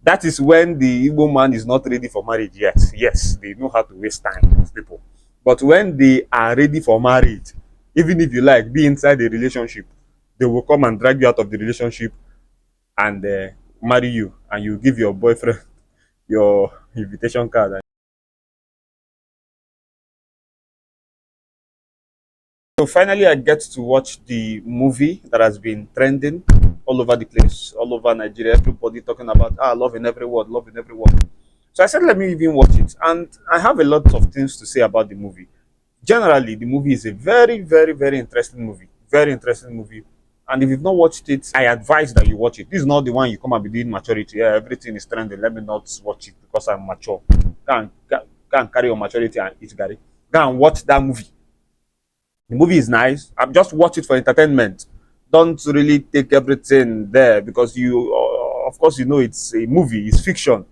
That is when the Igbo man is not ready for marriage yet. Yes, they know how to waste time, those people. But when they are ready for marriage, even if you like be inside a relationship, they will come and drag you out of the relationship and marry you, and you give your boyfriend your invitation card. So finally, I get to watch the movie that has been trending all over the place, all over Nigeria. Everybody talking about love in every word, love in every word. So I said, let me even watch it, and I have a lot of things to say about the movie. Generally, the movie is a very, very, very interesting movie. Very interesting movie. And if you've not watched it, I advise that you watch it. This is not the one you come and be doing maturity. Yeah, everything is trending. Let me not watch it because I'm mature. Go and carry your maturity and eat Gary. Go and watch that movie. The movie is nice. I'm just watch it for entertainment. Don't really take everything there because you, of course, you know it's a movie, it's fiction,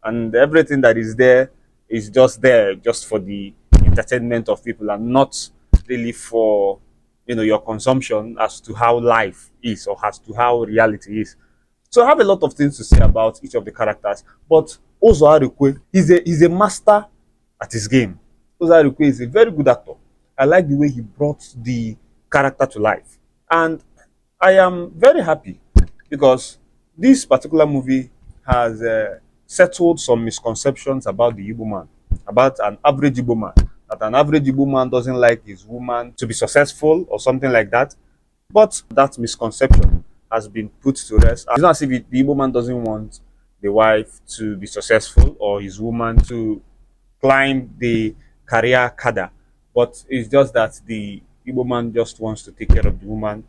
and everything that is there is just there just for the entertainment of people and not really for your consumption as to how life is or as to how reality is. So I have a lot of things to say about each of the characters, but Uzor Arukwe is a master at his game. Uzor Arukwe is a very good actor. I like the way he brought the character to life. And I am very happy because this particular movie has settled some misconceptions about the Igbo man, about an average Igbo man. That an average Igbo man doesn't like his woman to be successful or something like that. But that misconception has been put to rest. It's not as if the Igbo man doesn't want the wife to be successful or his woman to climb the career ladder. But it's just that the Igbo man just wants to take care of the woman.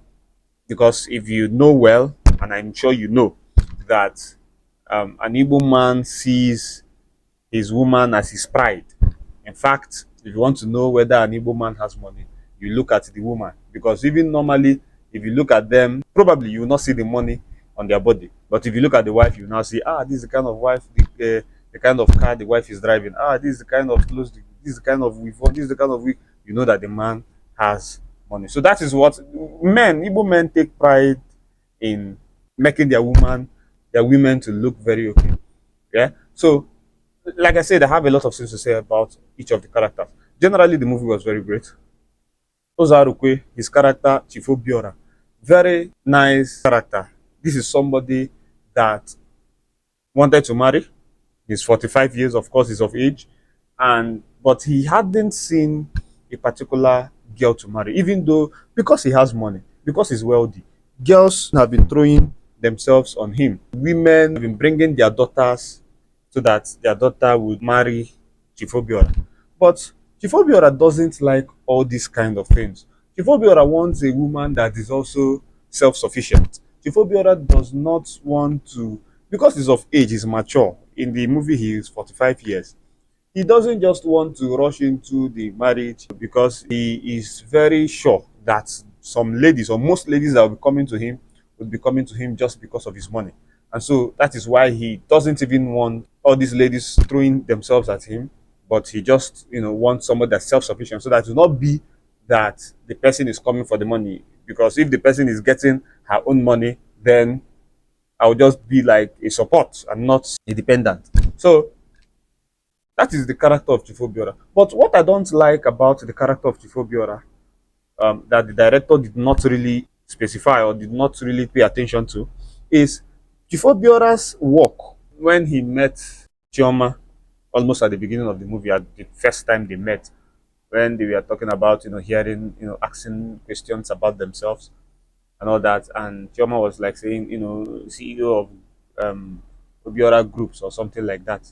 Because if you know well, and I'm sure you know, that an Igbo man sees his woman as his pride. In fact, if you want to know whether an Igbo man has money, you look at the woman. Because even normally, if you look at them, probably you will not see the money on their body. But if you look at the wife, you now see, this is the kind of wife, the kind of car the wife is driving. This is the kind of clothes, this is the kind of weave, this is the kind of wig. You know that the man has money. So that is what Igbo men take pride in making their women to look very okay. Yeah. So, like I said, I have a lot of things to say about each of the characters. Generally, the movie was very great. Uzor Arukwe, his character, Chief Obiora, very nice character. This is somebody that wanted to marry. He's 45 years, of course, he's of age, but he hadn't seen a particular girl to marry, even though because he has money, because he's wealthy, girls have been throwing themselves on him. Women have been bringing their daughters so that their daughter would marry Chief Obiora. But Chief Obiora doesn't like all these kind of things. Chief Obiora wants a woman that is also self-sufficient. Chief Obiora does not want to, because he's of age, he's mature. In the movie, he is 45 years. He doesn't just want to rush into the marriage because he is very sure that some ladies or most ladies that will be coming to him would be coming to him just because of his money. And so that is why he doesn't even want all these ladies throwing themselves at him, but he just, wants someone that's self-sufficient, so that it will not be that the person is coming for the money. Because if the person is getting her own money, then I'll just be like a support and not a dependent. So that is the character of Chief Obiora. But what I don't like about the character of Chief Obiora, that the director did not really specify or did not really pay attention to, is Chief Obiora's work when he met Chioma, almost at the beginning of the movie, at the first time they met, when they were talking about, hearing, asking questions about themselves and all that. And Chioma was like saying, CEO of Obiora groups or something like that,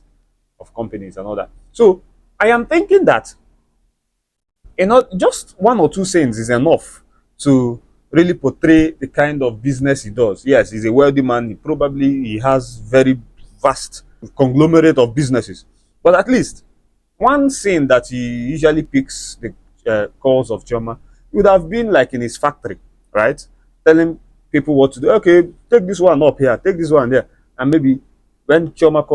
of companies and all that. So I am thinking that just one or two sayings is enough to really portray the kind of business he does. Yes, he's a wealthy man. He has very vast conglomerate of businesses. But at least one scene that he usually picks the calls of Chioma would have been like in his factory, right? Telling people what to do. Okay, take this one up here, take this one there, and maybe when Chioma's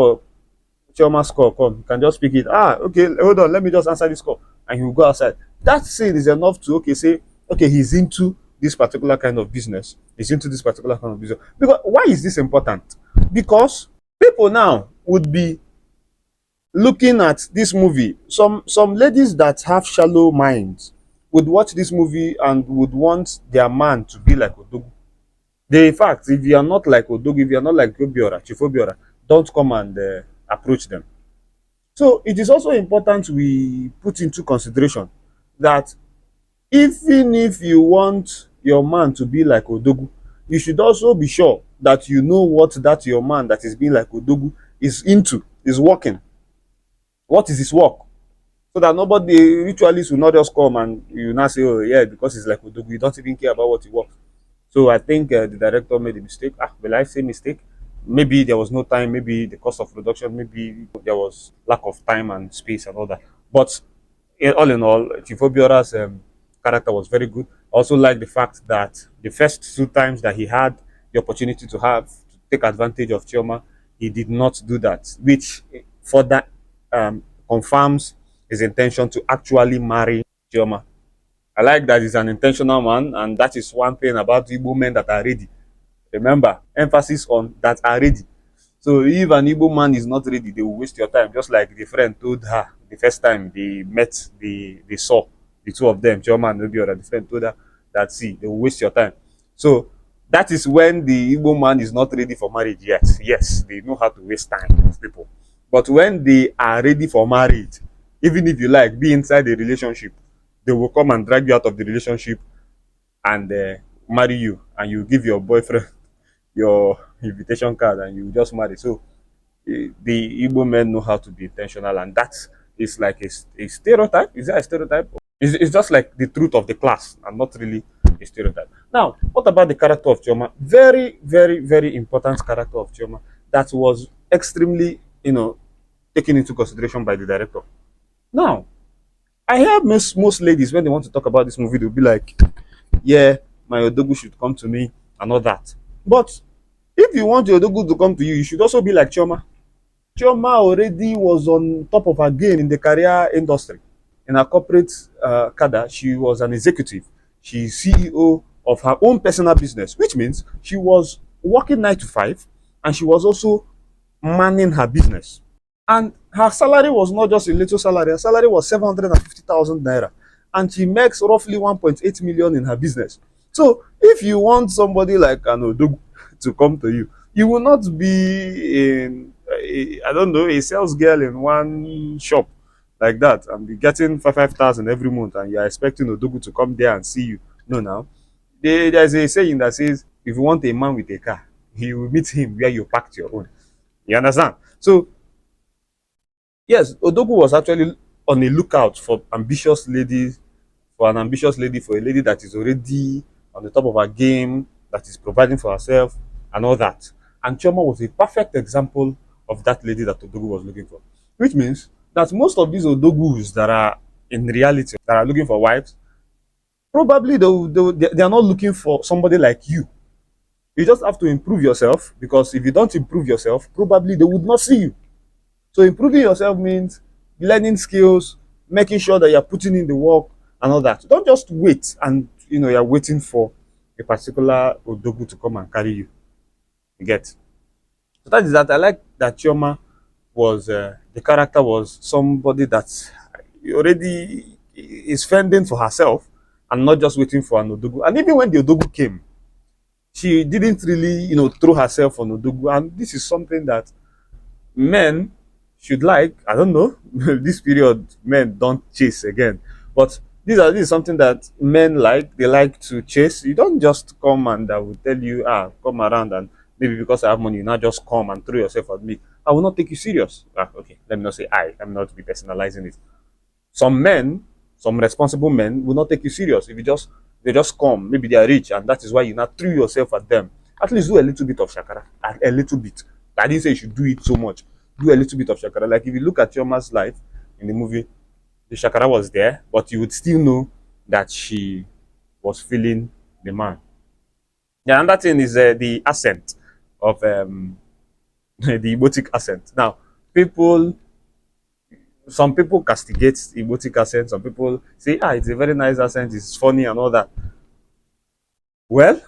call come, you can just pick it. Okay, hold on, let me just answer this call, and he will go outside. That scene is enough to say, okay, he's into this particular kind of business. He's into this particular kind of business. Because why is this important? Because people now would be looking at this movie. Some ladies that have shallow minds would watch this movie and would want their man to be like Odogu. They, in fact, if you are not like Odogu, if you are not like Obiora, Chief Obiora, don't come and approach them. So it is also important we put into consideration that even if you want your man to be like Odogu, you should also be sure that you know what that your man that is being like Odogu is into, is working. What is his work? So that nobody ritualists will not just come and you not say, oh yeah, because he's like Odogu, you don't even care about what he works. So I think the director made a mistake. Will I say mistake? Maybe there was no time, maybe the cost of production, maybe there was lack of time and space and all that. But all in all, Chief Obiora's character was very good. I also like the fact that the first two times that he had the opportunity to take advantage of Chioma, he did not do that, which further confirms his intention to actually marry Chioma. I like that he's an intentional man, and that is one thing about Igbo men that are ready. Remember, emphasis on that are ready. So if an Igbo man is not ready, they will waste your time. Just like the friend told her the first time they met, they saw the two of them, Chioma and Obiora. The friend told her that, see, they will waste your time. So that is when the Igbo man is not ready for marriage yet. Yes, they know how to waste time with people. But when they are ready for marriage, even if you like, be inside a relationship, they will come and drag you out of the relationship and marry you, and you give your boyfriend your invitation card and you just marry. So the Igbo men know how to be intentional, and that is like a stereotype. Is that a stereotype? It's just like the truth of the class and not really a stereotype. Now, what about the character of Chioma? Very, very, very important character of Chioma that was extremely, taken into consideration by the director. Now, I hear most ladies when they want to talk about this movie, they'll be like, yeah, my Odogu should come to me and all that. But if you want your Odogu to come to you, you should also be like Chioma. Chioma already was on top of her game in the career industry. In her corporate cadre, she was an executive. She's CEO of her own personal business, which means she was working 9 to 5 and she was also manning her business. And her salary was not just a little salary, her salary was 750,000 naira. And she makes roughly 1.8 million in her business. So if you want somebody like an Odogu to come to you, you will not be I don't know, a sales girl in one shop like that and be getting 5,000 every month and you're expecting Odogu to come there and see you. No, now. There's a saying that says, if you want a man with a car, you will meet him where you parked your own. You understand? So, yes, Odogu was actually on a lookout for ambitious ladies, for an ambitious lady, for a lady that is already on the top of her game, that is providing for herself and all that. And Chioma was a perfect example of that lady that Odogu was looking for. Which means that most of these Odogus that are in reality, that are looking for wives, probably they are not looking for somebody like you. You just have to improve yourself, because if you don't improve yourself, probably they would not see you. So improving yourself means learning skills, making sure that you're putting in the work and all that. Don't just wait and you're waiting for a particular Odogu to come and carry you. You get. So that is that. I like that Chioma was the character was somebody that already is fending for herself and not just waiting for an Odogu. And even when the Odogu came, she didn't really, throw herself on Odogu. And this is something that men should like. I don't know. This period, men don't chase again. But this is something that men like. They like to chase. You don't just come and I will tell you, come around and maybe because I have money, you not just come and throw yourself at me. I will not take you serious. Okay, let me not say I'm not be personalizing it. Some men, some responsible men will not take you serious if they just come. Maybe they are rich and that is why you not threw yourself at them. At least do a little bit of shakara. A little bit. I didn't say you should do it so much. Do a little bit of shakara. Like if you look at Chioma's life in the movie, the shakara was there, but you would still know that she was feeling the man. Yeah, another thing is the accent of the Igbotic accent. Now, some people castigate Igbotic accent. Some people say, it's a very nice accent, it's funny and all that. Well,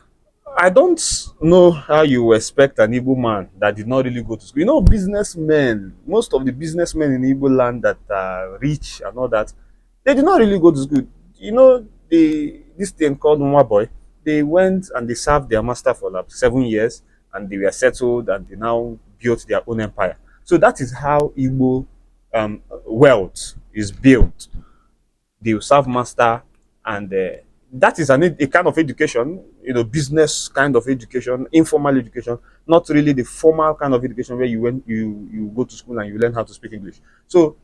I don't know how you expect an Igbo man that did not really go to school. You know, businessmen, most of the businessmen in Igbo land that are rich and all that, they did not really go to school. You know, this thing called Nwa Boy, they went and they served their master for like 7 years and they were settled and they now built their own empire. So that is how Igbo wealth is built. They will serve master, and that is a kind of education, you know, business kind of education, informal education, not really the formal kind of education where you go to school and you learn how to speak English. So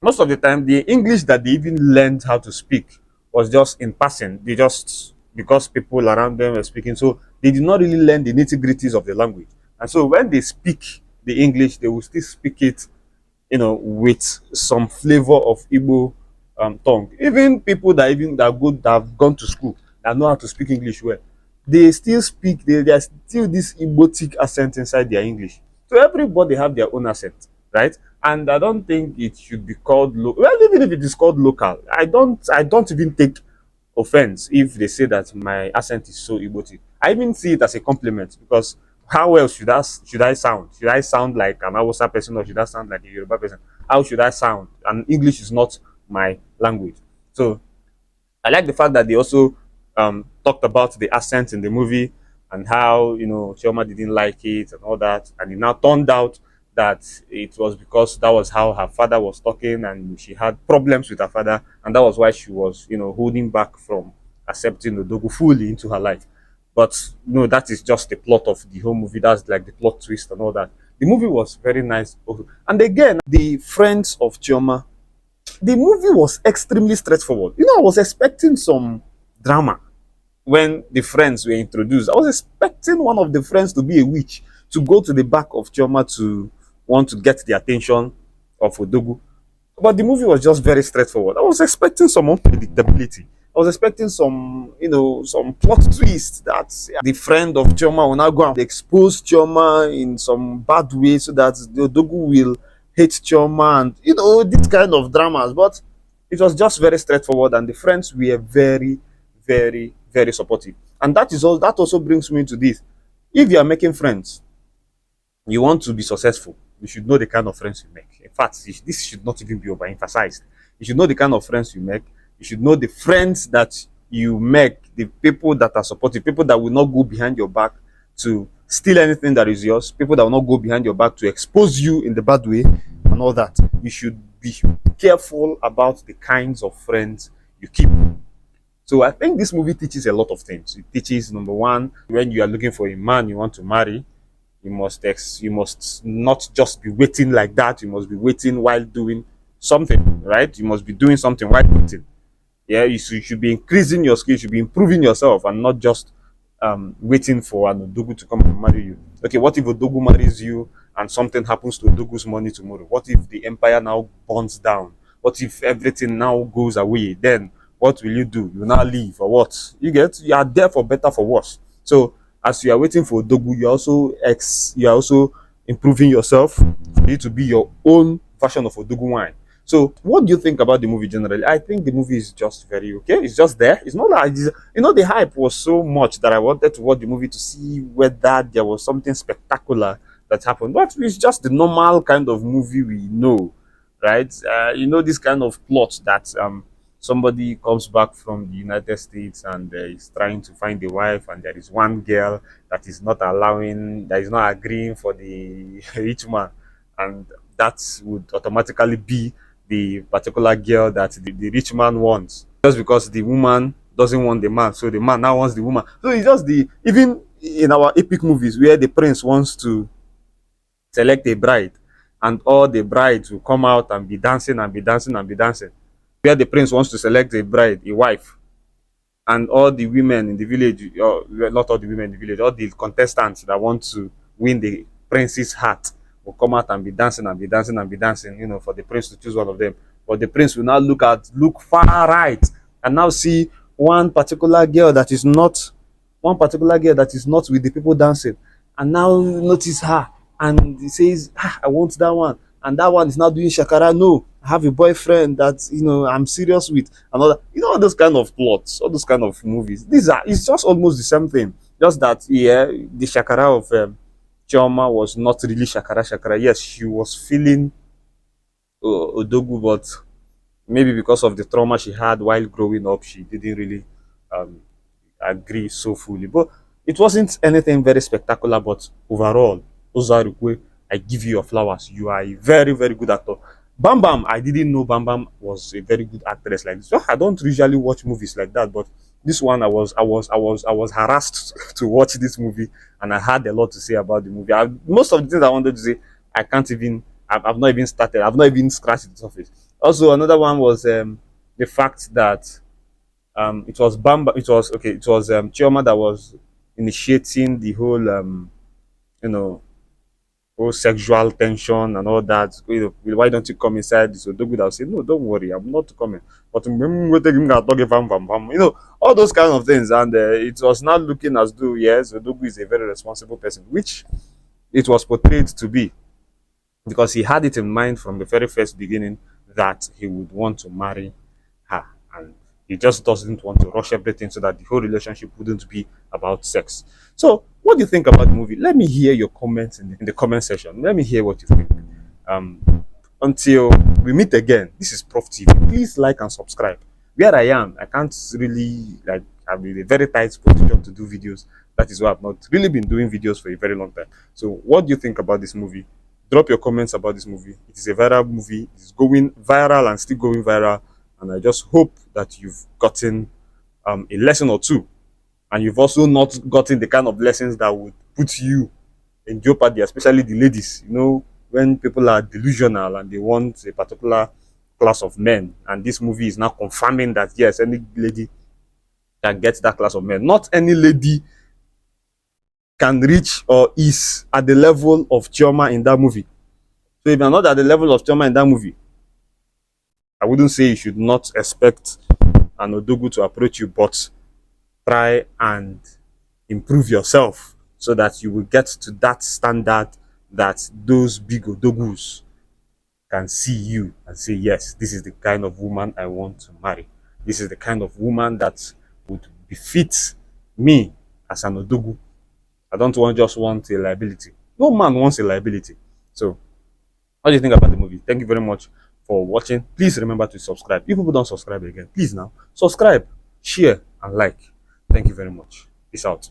most of the time, the English that they even learned how to speak was just in passing. They just, because people around them were speaking, so they did not really learn the nitty gritties of the language. And so when they speak the English, they will still speak it, you know, with some flavor of Igbo tongue. Even people that have gone to school that know how to speak English well, they still speak. There's still this Igbotic accent inside their English. So everybody have their own accent, right? And I don't think it should be called well, even if it is called local, I don't even take offense if they say that my accent is so Igbotic. I even see it as a compliment, because how else should I sound? Should I sound like an Hausa person, or should I sound like a Yoruba person? How should I sound? And English is not my language. So I like the fact that they also talked about the accent in the movie, and how, you know, Chioma didn't like it and all that, and it now turned out that it was because that was how her father was talking, and she had problems with her father, and that was why she was, you know, holding back from accepting Odogu fully into her life. But no, that is just the plot of the whole movie. That's like the plot twist and all that. The movie was very nice. And again, the friends of Chioma, the movie was extremely straightforward. You know, I was expecting some drama when the friends were introduced. I was expecting one of the friends to be a witch, to go to the back of Chioma to want to get the attention of Odogu. But the movie was just very straightforward. I was expecting some unpredictability. I was expecting some, you know, some plot twist that the friend of Chioma will now go and expose Chioma in some bad way, so that the Odogu will hate Chioma, and, you know, this kind of dramas. But it was just very straightforward, and the friends were very, very, very supportive. And that is all. That also brings me to this: if you are making friends, you want to be successful, you should know the kind of friends you make. In fact, this should not even be overemphasized. You should know the kind of friends you make. You should know the friends that you make, the people that are supportive, people that will not go behind your back to steal anything that is yours, people that will not go behind your back to expose you in the bad way and all that. You should be careful about the kinds of friends you keep. So I think this movie teaches a lot of things. It teaches, number one, when you are looking for a man you want to marry, you must not just be waiting like that. You must be waiting while doing something, right? You must be doing something while waiting. Yeah, you should be increasing your skills, you should be improving yourself, and not just waiting for an Odogu to come and marry you. Okay, what if Odogu marries you and something happens to Odogu's money tomorrow? What if the empire now burns down? What if everything now goes away? Then what will you do? You will now leave, or what? You are there for better, for worse. So as you are waiting for Odogu, you are also improving yourself for you to be your own version of Odogu wine. So, what do you think about the movie generally? I think the movie is just very okay. It's just there. It's not like, you know, the hype was so much that I wanted to watch the movie to see whether there was something spectacular that happened. But it's just the normal kind of movie we know, right? You know, this kind of plot that somebody comes back from the United States and is trying to find a wife, and there is one girl that is not agreeing for the rich man, and that would automatically be the particular girl that the rich man wants, just because the woman doesn't want the man, so the man now wants the woman. So it's just even in our epic movies where the prince wants to select a bride, and all the brides will come out and be dancing and be dancing and be dancing, where the prince wants to select a bride, a wife, and all the women in the village, or not all the women in the village, all the contestants that want to win the prince's heart will come out and be dancing and be dancing and be dancing, you know, for the prince to choose one of them. But the prince will now look far right, and now see one particular girl that is not with the people dancing, and now notice her, and he says, I want that one, and that one is now doing shakara. No, I have a boyfriend that, you know, I'm serious with, and all that. You know, all those kind of plots, all those kind of movies. It's just almost the same thing. Just that, yeah, the shakara of Chioma was not really shakara shakara. Yes, she was feeling Odogu, but maybe because of the trauma she had while growing up, she didn't really um, agree so fully. But it wasn't anything very spectacular. But overall, Uzor, I give you your flowers. You are a very, very good actor. Bam Bam, I didn't know Bam Bam was a very good actress like this. So I don't usually watch movies like that, but this one I was harassed to watch this movie, and I had a lot to say about the movie. Most of the things I wanted to say, I can't even. I've not even started. I've not even scratched the surface. Also, another one was the fact that it was Bamba, it was okay, it was Chioma that was initiating the whole you know whole sexual tension and all that. Why don't you come inside? So Dogu would say, no, don't worry, I'm not coming. But all those kind of things, and it was not looking as though yes, Dogu is a very responsible person, which it was portrayed to be, because he had it in mind from the very first beginning that he would want to marry her, and he just doesn't want to rush everything so that the whole relationship wouldn't be about sex. So what do you think about the movie? Let me hear your comments in the comment section. Let me hear what you think. um until we meet again, this is Prof TV. Please like and subscribe. Where I am, I can't really, like, I'm in a very tight position to do videos. That is why I've not really been doing videos for a very long time. So what do you think about this movie? Drop your comments about this movie. It is a viral movie. It is going viral and still going viral. And I just hope that you've gotten a lesson or two. And you've also not gotten the kind of lessons that would put you in jeopardy, especially the ladies. When people are delusional and they want a particular class of men, and this movie is now confirming that yes, any lady can get that class of men. Not any lady can reach or is at the level of Chioma in that movie. So if you're not at the level of Chioma in that movie, I wouldn't say you should not expect an Odogu to approach you, but try and improve yourself so that you will get to that standard that those big Odogus can see you and say, yes, this is the kind of woman I want to marry. This is the kind of woman that would befit me as an Odogu. I don't just want a liability. No man wants a liability. So, what do you think about the movie? Thank you very much for watching. Please remember to subscribe. If people don't subscribe again, please now subscribe, share, and like. Thank you very much. Peace out.